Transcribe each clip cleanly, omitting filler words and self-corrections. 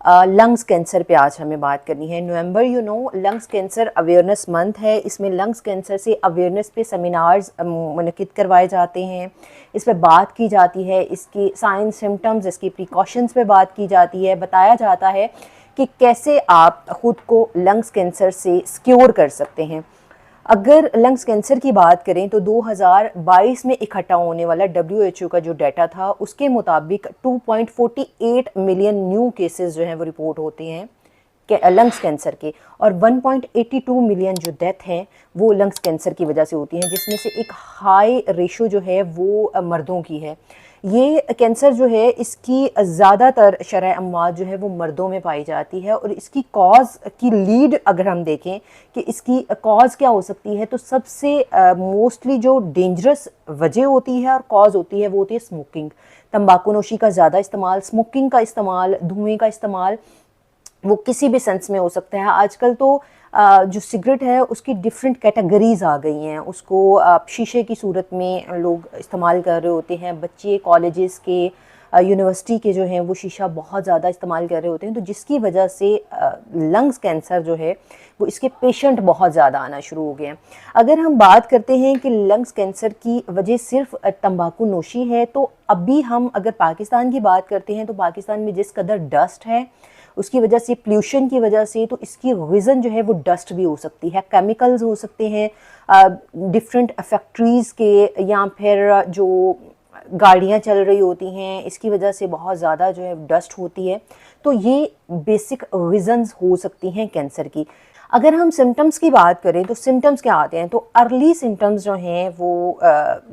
Lungs cancer पे आज हमें बात करनी है। नवंबर लंग्स कैंसर अवेयरनेस मंथ है। इसमें लंग्स कैंसर से अवेयरनेस पे सेमिनार्स मुनक़िद करवाए जाते हैं। इस पर बात की जाती है, इसकी साइन सिम्टम्स, इसकी प्रिकॉशंस पे बात की जाती है। बताया जाता है कि कैसे आप ख़ुद को लंग्स कैंसर से सिक्योर कर सकते हैं। अगर लंग्स कैंसर की बात करें तो 2022 में इकट्ठा होने वाला WHO का जो डाटा था उसके मुताबिक 2.48 मिलियन न्यू केसेस जो हैं वो रिपोर्ट होते हैं लंग्स कैंसर के, और 1.82 मिलियन जो डेथ हैं वो लंग्स कैंसर की वजह से होती हैं, जिसमें से एक हाई रेशो जो है वो मर्दों की है। ये कैंसर जो है इसकी ज़्यादातर शरह अमवात जो है वो मर्दों में पाई जाती है, और इसकी कॉज की लीड अगर हम देखें कि इसकी कॉज क्या हो सकती है, तो सबसे मोस्टली जो डेंजरस वजह होती है और कॉज होती है वो होती है स्मोकिंग। तंबाकू नोशी का ज़्यादा इस्तेमाल, स्मोकिंग का इस्तेमाल, धुएँ का इस्तेमाल, वो किसी भी सेंस में हो सकता है। आजकल तो जो सिगरेट है उसकी डिफरेंट कैटेगरीज आ गई हैं, उसको शीशे की सूरत में लोग इस्तेमाल कर रहे होते हैं। बच्चे कॉलेजेस के, यूनिवर्सिटी के जो हैं वो शीशा बहुत ज़्यादा इस्तेमाल कर रहे होते हैं, तो जिसकी वजह से लंग्स कैंसर जो है वो इसके पेशेंट बहुत ज़्यादा आना शुरू हो गए हैं। अगर हम बात करते हैं कि लंग्स कैंसर की वजह सिर्फ तंबाकू नोशी है, तो अभी हम अगर पाकिस्तान की बात करते हैं तो पाकिस्तान में जिस कदर डस्ट है उसकी वजह से, पोल्यूशन की वजह से, तो इसकी रीज़न जो है वो डस्ट भी हो सकती है, केमिकल्स हो सकते हैं डिफरेंट फैक्ट्रीज़ के, या फिर जो गाड़ियाँ चल रही होती हैं इसकी वजह से बहुत ज़्यादा जो है डस्ट होती है। तो ये बेसिक रीज़न्स हो सकती हैं कैंसर की। अगर हम सिम्टम्स की बात करें तो सिम्टम्स क्या आते हैं, तो अर्ली सिम्टम्स जो हैं वो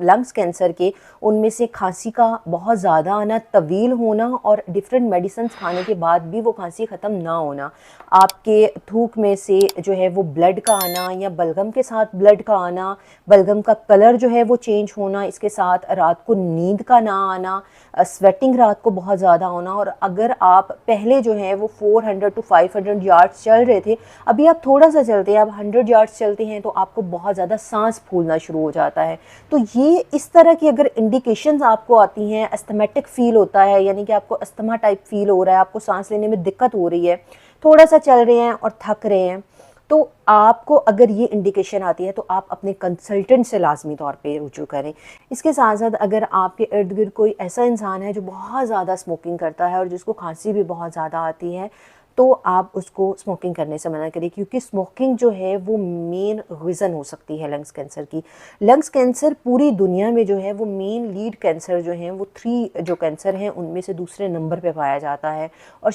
लंग्स कैंसर के, उनमें से खांसी का बहुत ज़्यादा आना, तवील होना, और डिफरेंट मेडिसिन खाने के बाद भी वो खांसी ख़त्म ना होना, आपके थूक में से जो है वो ब्लड का आना या बलगम के साथ ब्लड का आना, बलगम का कलर जो है वो चेंज होना, इसके साथ रात को नींद का ना आना, स्वेटिंग रात को बहुत ज़्यादा होना। और अगर आप पहले जो है वो 400 to 500 यार्ड्स चल रहे थे, अभी आप थोड़ा सा चलते हैं, आप 100 यार्ड्स चलते हैं तो आपको बहुत ज़्यादा सांस फूलना शुरू हो जाता है। तो ये इस तरह की अगर इंडिकेशंस आपको आती हैं, अस्थमेटिक फील होता है, यानी कि आपको अस्थमा टाइप फील हो रहा है, आपको सांस लेने में दिक्कत हो रही है, थोड़ा सा चल रहे हैं और थक रहे हैं, तो आपको अगर ये इंडिकेशन आती है तो आप अपने कंसल्टेंट से लाजमी तौर पे रुजू करें। इसके साथ साथ अगर आपके इर्द गिर्द कोई ऐसा इंसान है जो बहुत ज़्यादा स्मोकिंग करता है और जिसको खांसी भी बहुत ज़्यादा आती है, तो आप उसको स्मोकिंग करने से मना करें, क्योंकि स्मोकिंग जो है वो मेन रीज़न हो सकती है लंग्स कैंसर की। लंग्स कैंसर पूरी दुनिया में जो है वो मेन लीड कैंसर जो हैं वो 3 जो कैंसर हैं उनमें से दूसरे नंबर पे पाया जाता है, और